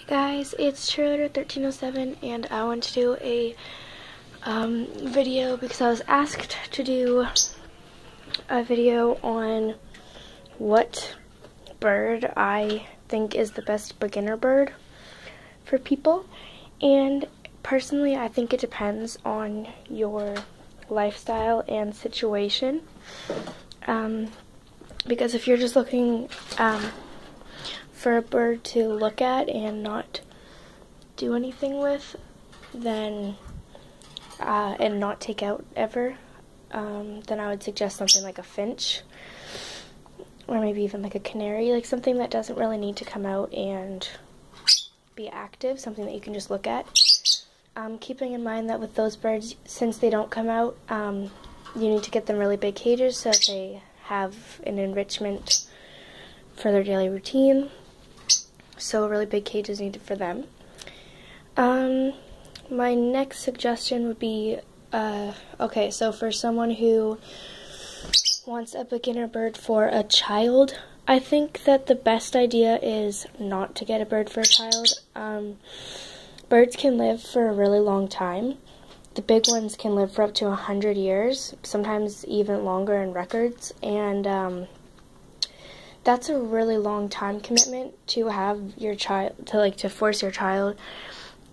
Guys, it's Cheerleader1307 and I want to do a video because I was asked to do a video on what bird I think is the best beginner bird for people, and personally I think it depends on your lifestyle and situation, because if you're just looking for a bird to look at and not do anything with, then and not take out ever, then I would suggest something like a finch, or maybe even like a canary, like something that doesn't really need to come out and be active, something that you can just look at. Keeping in mind that with those birds, since they don't come out, you need to get them really big cages so that they have an enrichment for their daily routine. So a really big cage is needed for them. My next suggestion would be, okay, so for someone who wants a beginner bird for a child, I think that the best idea is not to get a bird for a child. Birds can live for a really long time. The big ones can live for up to 100 years, sometimes even longer in records, and that's a really long time commitment to have your child, to force your child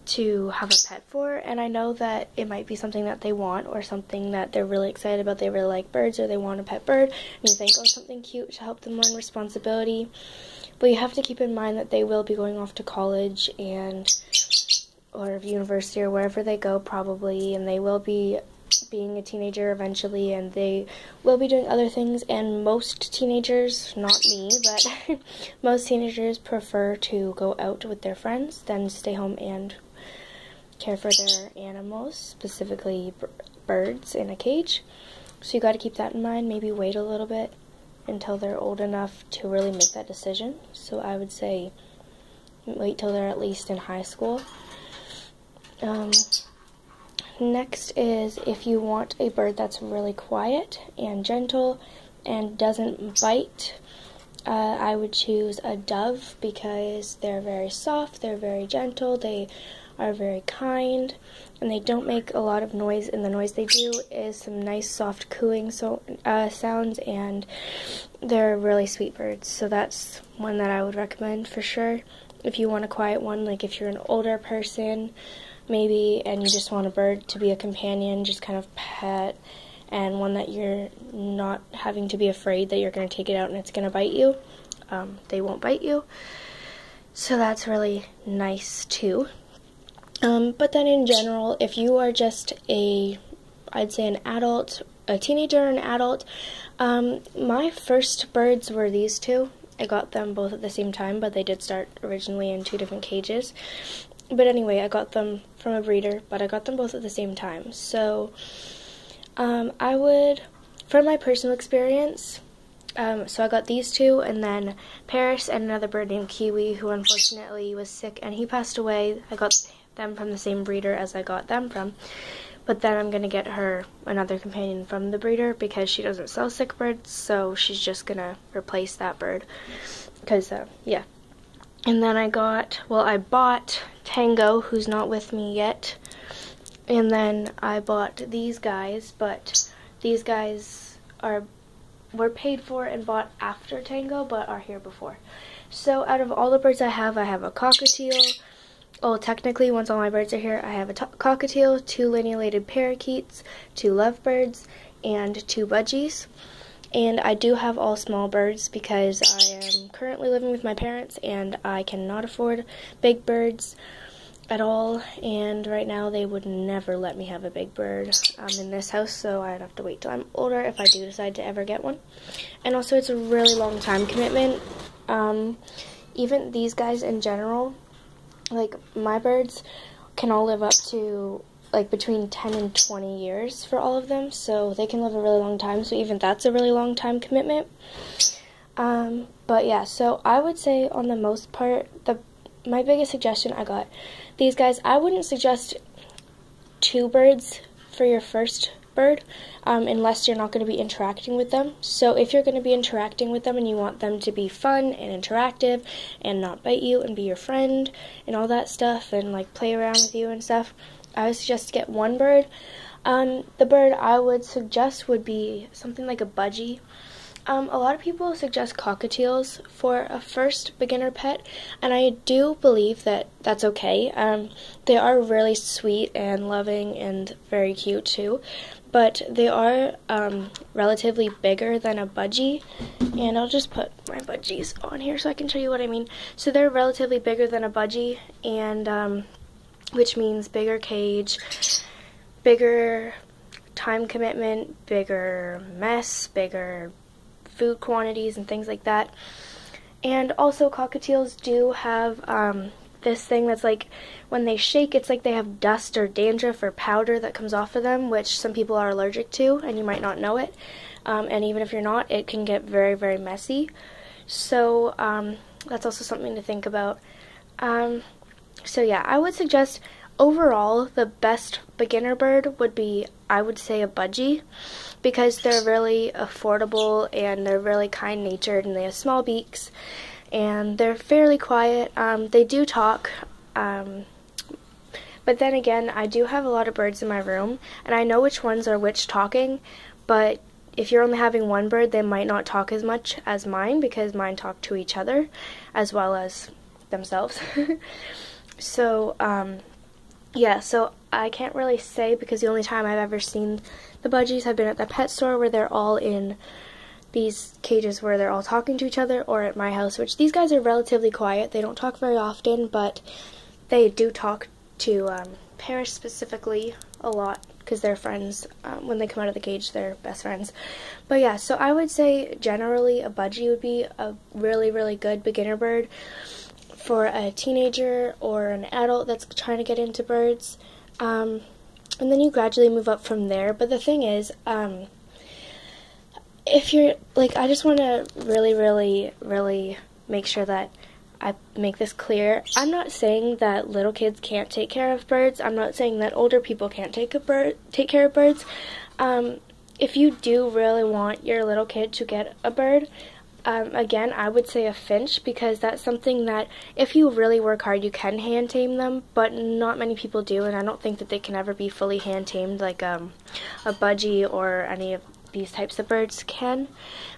to have a pet for. And I know that it might be something that they want, or something that they're really excited about. They really like birds, or they want a pet bird, and you think, oh, something cute to help them learn responsibility. But you have to keep in mind that they will be going off to college or university or wherever they go probably, and they will be being a teenager eventually, and they will be doing other things, and most teenagers, not me, but most teenagers prefer to go out with their friends than stay home and care for their animals, specifically birds in a cage. So you got to keep that in mind. Maybe wait a little bit until they're old enough to really make that decision. So I would say wait till they're at least in high school. Next is, if you want a bird that's really quiet and gentle and doesn't bite, I would choose a dove, because they're very soft, they're very gentle, they are very kind, and they don't make a lot of noise, and the noise they do is some nice soft cooing sounds, and they're really sweet birds. So that's one that I would recommend for sure. If you want a quiet one, like if you're an older person maybe, and you just want a bird to be a companion, just kind of pet, and one that you're not having to be afraid that you're going to take it out and it's going to bite you. They won't bite you. So that's really nice too. But then in general, if you are just I'd say an adult, a teenager or an adult, my first birds were these two. I got them both at the same time, but they did start originally in two different cages. But anyway, I got them from a breeder, but I got them both at the same time. So I would, from my personal experience, so I got these two, and then Paris and another bird named Kiwi, who unfortunately was sick and he passed away. I got them from the same breeder as I got them from. But then I'm going to get her another companion from the breeder, because she doesn't sell sick birds, so she's just going to replace that bird. Because, yeah. And then I bought Tango, who's not with me yet. And then I bought these guys, but these guys were paid for and bought after Tango, but are here before. So out of all the birds I have a cockatiel. Well, technically, once all my birds are here, I have a cockatiel, 2 linealated parakeets, 2 lovebirds, and 2 budgies. And I do have all small birds because I am currently living with my parents and I cannot afford big birds at all. And right now they would never let me have a big bird in this house, so I'd have to wait till I'm older if I do decide to ever get one. And also, it's a really long time commitment. Even these guys in general, like my birds, can all live up to like between 10 and 20 years for all of them, so they can live a really long time, so even that's a really long time commitment. But yeah, so I would say on the most part, my biggest suggestion, I got these guys. I wouldn't suggest 2 birds for your first bird, unless you're not going to be interacting with them. So if you're going to be interacting with them and you want them to be fun and interactive and not bite you and be your friend and all that stuff and like play around with you and stuff, I would suggest to get one bird. The bird I would suggest would be something like a budgie. A lot of people suggest cockatiels for a first beginner pet, and I do believe that that's okay. They are really sweet and loving and very cute too, but they are relatively bigger than a budgie, and I'll just put my budgies on here so I can show you what I mean. So they're relatively bigger than a budgie, and which means bigger cage, bigger time commitment, bigger mess, bigger food quantities and things like that. And also cockatiels do have this thing that's like when they shake, it's like they have dust or dandruff or powder that comes off of them, which some people are allergic to, and you might not know it. And even if you're not, it can get very, very messy. So that's also something to think about. So yeah, I would suggest overall the best beginner bird would be, I would say, a budgie, because they're really affordable and they're really kind-natured and they have small beaks and they're fairly quiet. They do talk, but then again, I do have a lot of birds in my room and I know which ones are which talking, but if you're only having one bird, they might not talk as much as mine, because mine talk to each other as well as themselves. So yeah, so I can't really say, because the only time I've ever seen the budgies have been at the pet store where they're all in these cages where they're all talking to each other, or at my house, which these guys are relatively quiet. They don't talk very often, but they do talk to Parrish specifically a lot, because they're friends. When they come out of the cage, they're best friends. But yeah, so I would say generally a budgie would be a really, really good beginner bird for a teenager or an adult that's trying to get into birds. And then you gradually move up from there. But the thing is, if you're, like, I just want to really, really, really make sure that I make this clear. I'm not saying that little kids can't take care of birds. I'm not saying that older people can't take care of birds. If you do really want your little kid to get a bird, again, I would say a finch, because that's something that if you really work hard, you can hand tame them, but not many people do, and I don't think that they can ever be fully hand tamed like a budgie or any of these types of birds can.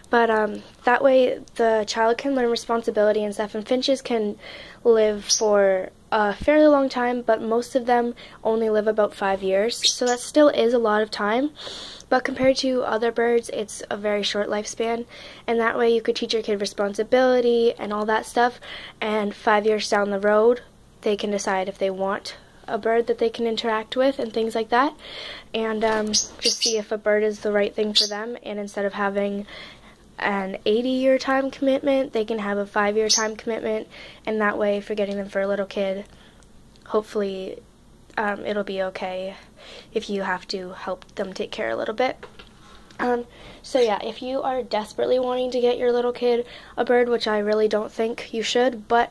But that way the child can learn responsibility and stuff, and finches can live for a fairly long time, but most of them only live about 5 years, so that still is a lot of time. But compared to other birds, it's a very short lifespan, and that way you could teach your kid responsibility and all that stuff, and 5 years down the road, they can decide if they want a bird that they can interact with and things like that, and just see if a bird is the right thing for them. And instead of having an 80-year time commitment, they can have a 5-year time commitment, and that way, if you're getting them for a little kid, hopefully it'll be okay if you have to help them take care a little bit. So yeah, if you are desperately wanting to get your little kid a bird, which I really don't think you should, but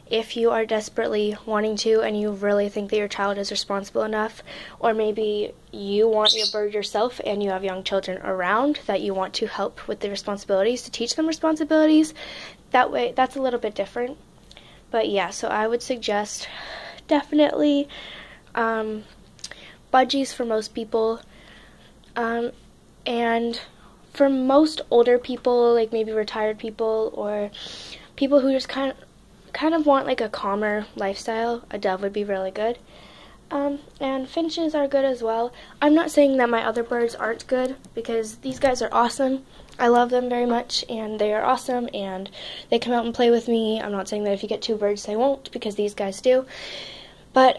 if you are desperately wanting to and you really think that your child is responsible enough, or maybe you want your bird yourself and you have young children around that you want to help with the responsibilities, to teach them responsibilities, that way, that's a little bit different. But yeah, so I would suggest definitely budgies for most people, and for most older people, like maybe retired people or people who just kind of want like a calmer lifestyle, a dove would be really good. And finches are good as well. I'm not saying that my other birds aren't good, because these guys are awesome. I love them very much, and they are awesome, and they come out and play with me. I'm not saying that if you get 2 birds they won't, because these guys do. But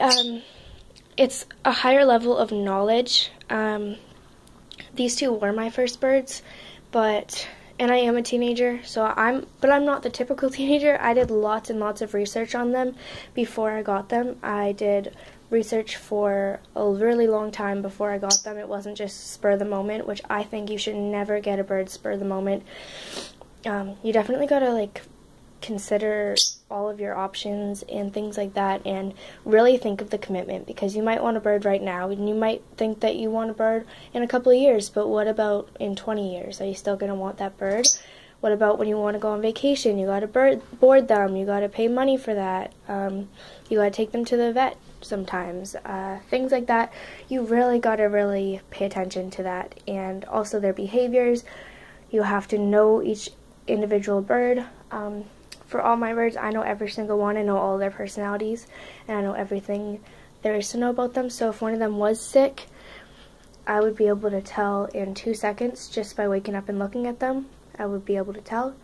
it's a higher level of knowledge. These 2 were my first birds, and I am a teenager, but I'm not the typical teenager. I did lots and lots of research on them before I got them. I did research for a really long time before I got them. It wasn't just spur of the moment, which I think you should never get a bird spur of the moment. You definitely gotta like consider all of your options and things like that, and really think of the commitment, because you might want a bird right now and you might think that you want a bird in a couple of years, but what about in 20 years? Are you still going to want that bird? What about when you want to go on vacation? You got to board them, you got to pay money for that, you got to take them to the vet sometimes, things like that. You really got to really pay attention to that, and also their behaviors. You have to know each individual bird. For all my birds, I know every single one. I know all their personalities, and I know everything there is to know about them. So if one of them was sick, I would be able to tell in 2 seconds just by waking up and looking at them. I would be able to tell.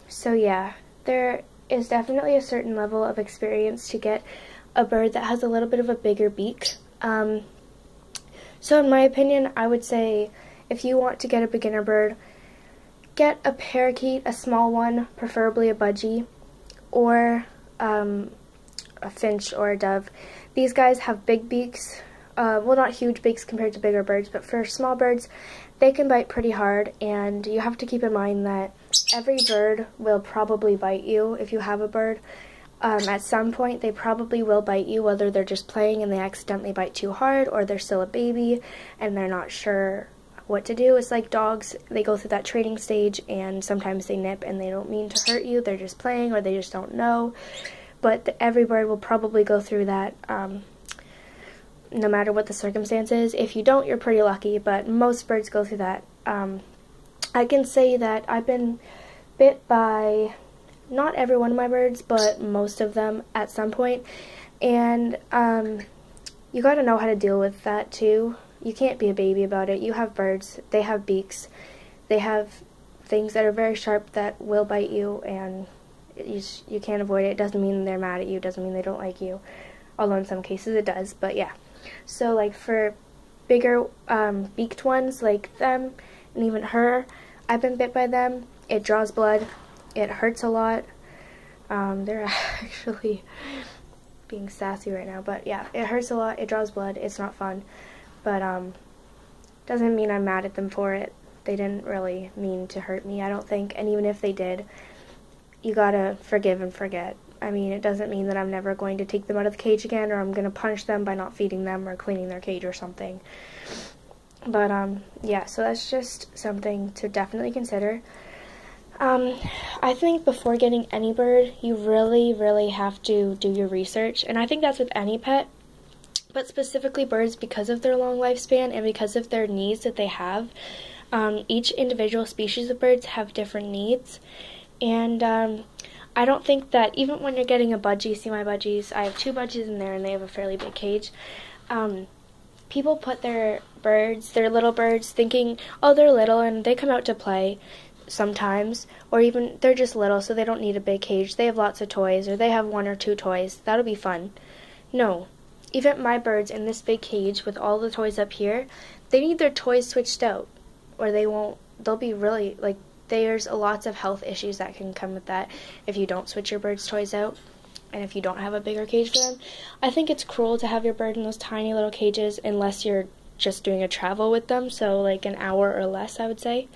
So yeah, there is definitely a certain level of experience to get a bird that has a little bit of a bigger beak. So in my opinion, I would say if you want to get a beginner bird, get a parakeet, a small one, preferably a budgie, or a finch or a dove. These guys have big beaks, well, not huge beaks compared to bigger birds, but for small birds, they can bite pretty hard, and you have to keep in mind that every bird will probably bite you if you have a bird. At some point, they probably will bite you, whether they're just playing and they accidentally bite too hard, or they're still a baby and they're not sure what to do. It's like dogs, they go through that training stage and sometimes they nip and they don't mean to hurt you, they're just playing or they just don't know. But every bird will probably go through that, no matter what the circumstances. If you don't, you're pretty lucky, but most birds go through that. I can say that I've been bit by not every one of my birds, but most of them at some point, and you gotta know how to deal with that too. You can't be a baby about it. You have birds, they have beaks, they have things that are very sharp that will bite you, and you can't avoid it. It doesn't mean they're mad at you, it doesn't mean they don't like you, although in some cases it does, but yeah. So like for bigger beaked ones like them, and even her, I've been bit by them. It draws blood, it hurts a lot. They're actually being sassy right now, but yeah, it hurts a lot, it draws blood, it's not fun. But doesn't mean I'm mad at them for it. They didn't really mean to hurt me, I don't think, and even if they did, you gotta forgive and forget. I mean, it doesn't mean that I'm never going to take them out of the cage again, or I'm gonna punish them by not feeding them or cleaning their cage or something. But yeah, so that's just something to definitely consider. I think before getting any bird, you really have to do your research, and I think that's with any pet. But specifically birds, because of their long lifespan and because of their needs that they have, each individual species of birds have different needs. And I don't think that even when you're getting a budgie, see my budgies, I have 2 budgies in there and they have a fairly big cage. People put their birds, their little birds, thinking, oh, they're little and they come out to play sometimes, or even they're just little so they don't need a big cage, they have lots of toys, or they have 1 or 2 toys, that'll be fun. No. Even my birds in this big cage with all the toys up here, they need their toys switched out, or they'll be really, like, there's lots of health issues that can come with that if you don't switch your bird's toys out, and if you don't have a bigger cage for them. I think it's cruel to have your bird in those tiny little cages unless you're just doing a travel with them, so like an hour or less, I would say.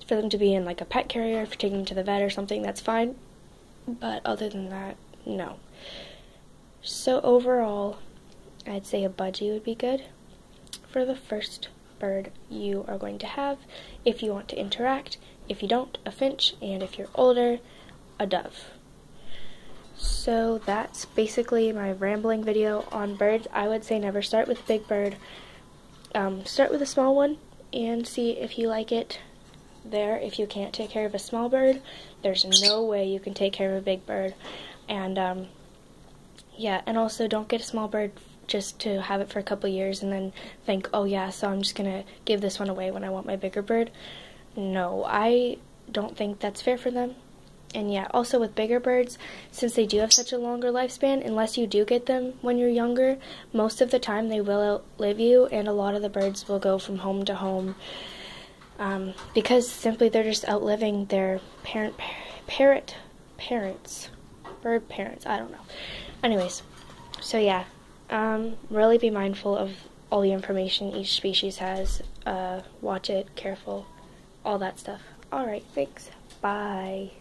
For them to be in like a pet carrier, if you're taking them to the vet or something, that's fine, but other than that, no. So overall, I'd say a budgie would be good for the first bird you are going to have if you want to interact. If you don't, a finch, and if you're older, a dove. So that's basically my rambling video on birds. I would say never start with a big bird. Start with a small one and see if you like it there. If you can't take care of a small bird, there's no way you can take care of a big bird. And yeah, and also don't get a small bird just to have it for a couple years and then think, oh yeah, so I'm just gonna give this one away when I want my bigger bird. No, I don't think that's fair for them. And yeah, also with bigger birds, since they do have such a longer lifespan, unless you do get them when you're younger, most of the time they will outlive you, and a lot of the birds will go from home to home because simply they're just outliving their bird parents, I don't know. Anyways, so yeah, really be mindful of all the information each species has, watch it, careful, all that stuff. Alright, thanks. Bye.